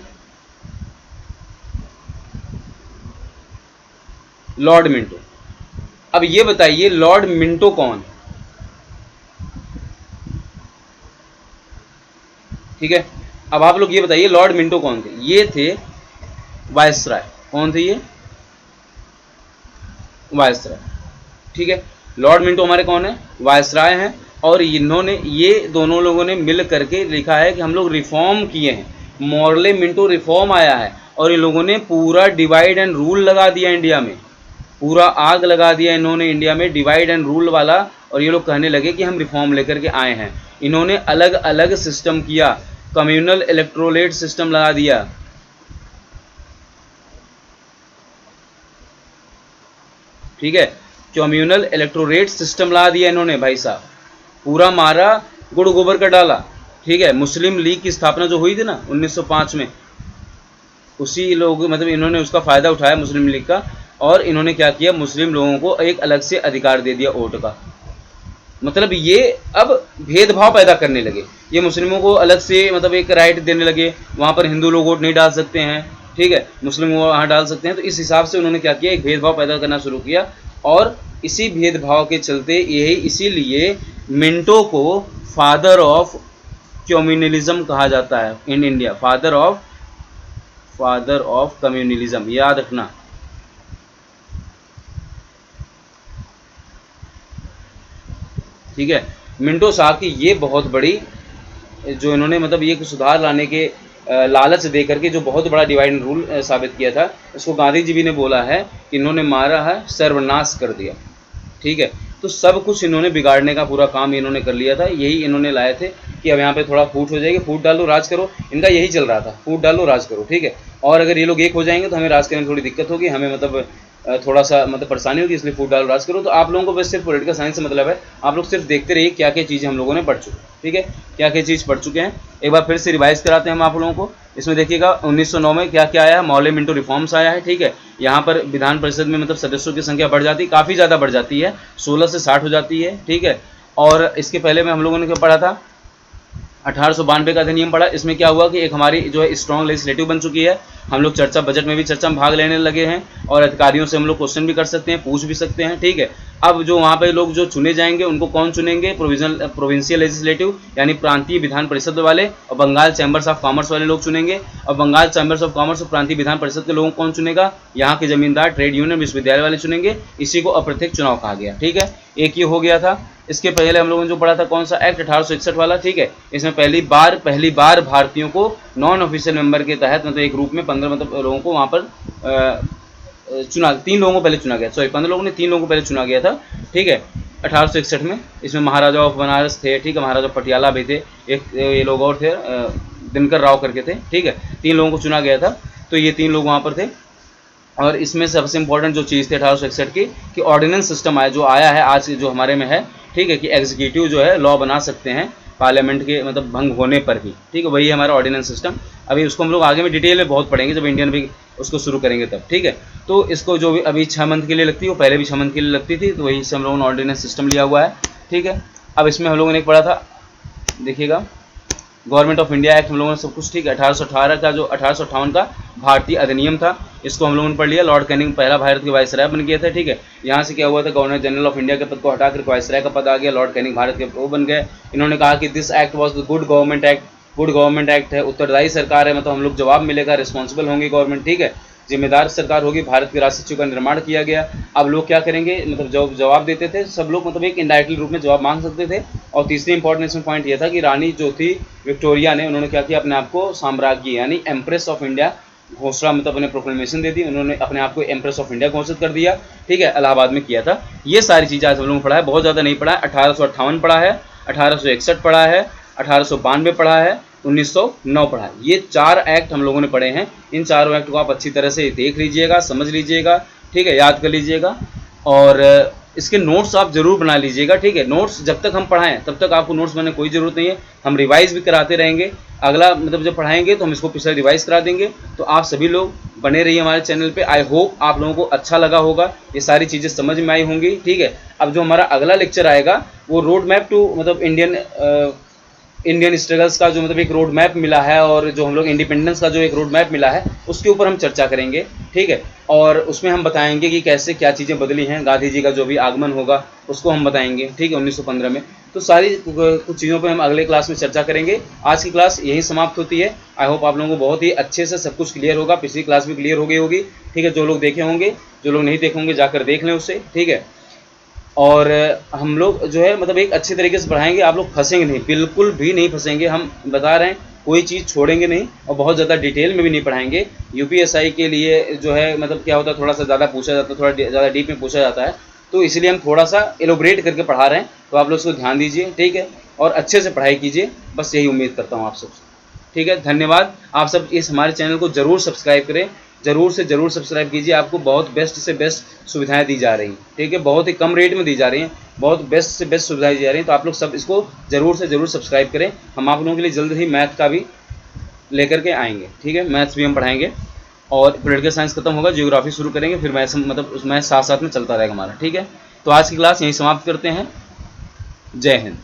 लॉर्ड मिंटो। अब ये बताइए लॉर्ड मिंटो कौन? ठीक है, अब आप लोग ये बताइए लॉर्ड मिंटो कौन थे? ये थे वायसराय। कौन थे ये? वायसराय। ठीक है, लॉर्ड मिंटो हमारे कौन है? वायसराय हैं। और इन्होंने, ये दोनों लोगों ने मिल करके लिखा है कि हम लोग रिफॉर्म किए हैं। मॉर्ले मिंटो रिफॉर्म आया है, और इन लोगों ने पूरा डिवाइड एंड रूल लगा दिया इंडिया में, पूरा आग लगा दिया इन्होंने इंडिया में, डिवाइड एंड रूल वाला। और ये लोग कहने लगे कि हम रिफॉर्म लेकर के आए हैं। इन्होंने अलग अलग सिस्टम किया, कम्युनल इलेक्ट्रोलेट सिस्टम लगा दिया। ठीक है, कम्युनल इलेक्ट्रोरेट सिस्टम ला दिया इन्होंने भाई साहब, पूरा मारा, गुड़ गोबर का डाला। ठीक है, मुस्लिम लीग की स्थापना जो हुई थी ना 1905 में, उसी लोग मतलब इन्होंने उसका फायदा उठाया मुस्लिम लीग का, और इन्होंने क्या किया, मुस्लिम लोगों को एक अलग से अधिकार दे दिया वोट का। मतलब ये अब भेदभाव पैदा करने लगे, ये मुस्लिमों को अलग से मतलब एक राइट देने लगे, वहाँ पर हिंदू लोग वोट नहीं डाल सकते हैं, ठीक है, मुस्लिम वो वहाँ डाल सकते हैं। तो इस हिसाब से उन्होंने क्या किया, एक भेदभाव पैदा करना शुरू किया, और इसी भेदभाव के चलते यही इसीलिए मिंटो को फादर ऑफ कम्युनलिज्म कहा जाता है in India, father of communalism, याद रखना। ठीक है, मिंटो साहब की ये बहुत बड़ी जो इन्होंने मतलब ये सुधार लाने के लालच दे करके जो बहुत बड़ा डिवाइड एंड रूल साबित किया था, इसको गांधी जी भी ने बोला है कि इन्होंने मारा है, सर्वनाश कर दिया। ठीक है, तो सब कुछ इन्होंने बिगाड़ने का पूरा काम इन्होंने कर लिया था। यही इन्होंने लाए थे कि अब यहाँ पे थोड़ा फूट हो जाएगी, फूट डालो राज करो, इनका यही चल रहा था, फूट डालो राज करो। ठीक है, और अगर ये लोग एक हो जाएंगे तो हमें राज करने में थोड़ी दिक्कत होगी, हमें मतलब थोड़ा सा मतलब परेशानी होगी, इसलिए फूट डालो राज करो। तो आप लोगों को बस सिर्फ पॉलिटिकल साइंस से मतलब है, आप लोग सिर्फ देखते रहिए क्या क्या चीज़ें हम लोगों ने पढ़ चुके। ठीक है, क्या क्या चीज़ पढ़ चुके हैं, एक बार फिर से रिवाइज कराते हैं हम आप लोगों को। इसमें देखिएगा 1909 में क्या क्या आया, मौले मिंटो रिफॉर्म्स आया है। ठीक है, यहाँ पर विधान परिषद में मतलब सदस्यों की संख्या बढ़ जाती है, काफ़ी ज़्यादा बढ़ जाती है, 16 से 60 हो जाती है। ठीक है, और इसके पहले में हम लोगों ने क्या पढ़ा था, 1892 का अधिनियम पढ़ा। इसमें क्या हुआ कि एक हमारी जो है स्ट्रॉन्ग लेजिस्लेटिव बन चुकी है, हम लोग चर्चा बजट में भी चर्चा में भाग लेने लगे हैं, और अधिकारियों से हम लोग क्वेश्चन भी कर सकते हैं, पूछ भी सकते हैं। ठीक है, अब जो वहाँ पे लोग जो चुने जाएंगे उनको कौन चुनेंगे, प्रोविंशियल लेजिस्लेटिव यानी प्रांतीय विधान परिषद वाले, और बंगाल चैम्बर्स ऑफ कॉमर्स वाले लोग चुनेंगे। और बंगाल चैम्बर्स ऑफ कॉमर्स और प्रांतीय विधान परिषद के लोगों को कौन चुनेगा, यहाँ के जमींदार, ट्रेड यूनियन, विश्वविद्यालय वाले चुनेंगे। इसी को अप्रत्यक्ष चुनाव कहा गया। ठीक है, एक ये हो गया था। इसके पहले हम लोगों ने जो पढ़ा था कौन सा एक्ट, 1861 वाला। ठीक है, इसमें पहली बार भारतीयों को नॉन ऑफिशियल मेंबर के तहत मतलब एक रूप में 15 मतलब लोगों को वहाँ पर चुना, 3 लोगों को पहले चुना गया, सॉरी 15 लोगों ने 3 लोगों को पहले चुना गया था। ठीक है, 1861 में। इसमें महाराजा ऑफ बनारस थे, ठीक है, महाराजा पटियाला भी थे, एक ये लोग और थे दिनकर राव करके थे। ठीक है, 3 लोगों को चुना गया था, तो ये 3 लोग वहाँ पर थे। और इसमें सबसे इंपॉर्टेंट जो चीज़ थी 1861 की कि ऑर्डिनेंस सिस्टम आया, जो आया है आज जो हमारे में है। ठीक है, कि एग्जीक्यूटिव जो है लॉ बना सकते हैं पार्लियामेंट के मतलब भंग होने पर भी। ठीक है, वही है हमारा ऑर्डिनेंस सिस्टम। अभी उसको हम लोग आगे में डिटेल में बहुत पढ़ेंगे जब इंडियन भी उसको शुरू करेंगे तब। ठीक है, तो इसको जो भी अभी 6 मंथ के लिए लगती है वो पहले भी 6 मंथ के लिए लगती थी, तो वही से हम लोगों ने ऑर्डिनेंस सिस्टम लिया हुआ है। ठीक है, अब इसमें हम लोगों ने एक पढ़ा था, देखिएगा गवर्नमेंट ऑफ इंडिया एक्ट हम लोगों ने सब कुछ। ठीक है, 1818 का जो 1858 का भारतीय अधिनियम था, इसको हम लोगों ने पढ़ लिया। लॉर्ड कैनिंग पहला भारत के वायसराय बन गए थे। ठीक है, यहाँ से क्या हुआ था, गवर्नर जनरल ऑफ इंडिया के पद को हटाकर वायसराय का पद आ गया, लॉर्ड कैनिंग भारत के वो बन गए। इन्होंने कहा कि this act was the good government act, good government act है, उत्तरदायी सरकार है, मतलब हम लोग जवाब मिलेगा, रिस्पॉन्सिबल होंगी गवर्नमेंट। ठीक है, जिम्मेदार सरकार होगी, भारत के राष्ट्र सचिव का निर्माण किया गया। अब लोग क्या करेंगे, मतलब जब जवाब देते थे सब लोग मतलब एक इनडायरेक्टली रूप में जवाब मांग सकते थे। और तीसरी इंपॉर्टेंट इसमें पॉइंट ये था कि रानी जो थी विक्टोरिया ने, उन्होंने क्या किया, अपने आप को साम्राज्ञी यानी एम्प्रेस ऑफ इंडिया घोषणा मतलब अपने प्रोक्लेमेशन दे दी, उन्होंने अपने आप को एम्प्रेस ऑफ इंडिया घोषित कर दिया। ठीक है, इलाहाबाद में किया था। ये सारी चीज़ें आज हम लोगों ने पढ़ा है, बहुत ज़्यादा नहीं पढ़ा है। 1858 पढ़ा है, 1861 पढ़ा है, 1892 पढ़ा है, 1909 पढ़ा है। ये 4 एक्ट हम लोगों ने पढ़े हैं। इन चारों एक्ट को आप अच्छी तरह से देख लीजिएगा, समझ लीजिएगा। ठीक है, याद कर लीजिएगा, और इसके नोट्स आप जरूर बना लीजिएगा। ठीक है, नोट्स जब तक हम पढ़ाएं तब तक आपको नोट्स बनाने की कोई ज़रूरत नहीं है, हम रिवाइज भी कराते रहेंगे। अगला मतलब जब पढ़ाएंगे तो हम इसको पिछले रिवाइज करा देंगे। तो आप सभी लोग बने रहिए हमारे चैनल पे। आई होप आप लोगों को अच्छा लगा होगा, ये सारी चीज़ें समझ में आई होंगी। ठीक है, अब जो हमारा अगला लेक्चर आएगा वो रोड मैप टू मतलब इंडियन स्ट्रगल्स का जो मतलब एक रोड मैप मिला है, और जो हम लोग इंडिपेंडेंस का जो एक रोड मैप मिला है उसके ऊपर हम चर्चा करेंगे। ठीक है, और उसमें हम बताएंगे कि कैसे क्या चीज़ें बदली हैं, गांधी जी का जो भी आगमन होगा उसको हम बताएंगे। ठीक है, 1915 में। तो सारी कुछ चीज़ों पे हम अगले क्लास में चर्चा करेंगे। आज की क्लास यहीं समाप्त होती है। आई होप आप लोगों को बहुत ही अच्छे से सब कुछ क्लियर होगा, पिछली क्लास भी क्लियर हो गई होगी। ठीक है, जो लोग देखे होंगे, जो लोग नहीं देखे होंगे जाकर देख लें उससे। ठीक है, और हम लोग जो है मतलब एक अच्छे तरीके से पढ़ाएंगे, आप लोग फंसेंगे नहीं, बिल्कुल भी नहीं फंसेंगे, हम बता रहे हैं, कोई चीज़ छोड़ेंगे नहीं, और बहुत ज़्यादा डिटेल में भी नहीं पढ़ाएंगे। यूपीएसआई के लिए जो है मतलब क्या होता है, थोड़ा सा ज़्यादा पूछा जाता है, थोड़ा ज़्यादा डीप में पूछा जाता है, तो इसलिए हम थोड़ा सा एलोब्रेट करके पढ़ा रहे हैं। तो आप लोग उसको ध्यान दीजिए। ठीक है, और अच्छे से पढ़ाई कीजिए, बस यही उम्मीद करता हूँ आप सबसे। ठीक है, धन्यवाद। आप सब इस हमारे चैनल को ज़रूर सब्सक्राइब करें, ज़रूर से ज़रूर सब्सक्राइब कीजिए। आपको बहुत बेस्ट से बेस्ट सुविधाएं दी जा रही हैं। ठीक है, बहुत ही कम रेट में दी जा रही हैं, बहुत बेस्ट से बेस्ट सुविधाएं दी जा रही हैं। तो आप लोग सब इसको ज़रूर से ज़रूर सब्सक्राइब करें। हम आप लोगों के लिए जल्द ही मैथ का भी लेकर के आएंगे। ठीक है, मैथ्स भी हम पढ़ाएंगे, और पॉलिटिकल साइंस खत्म होगा, जियोग्राफी शुरू करेंगे, फिर मैथ्स मतलब उस मैथ्स साथ साथ में चलता रहेगा हमारा। ठीक है, तो आज की क्लास यहीं समाप्त करते हैं। जय हिंद।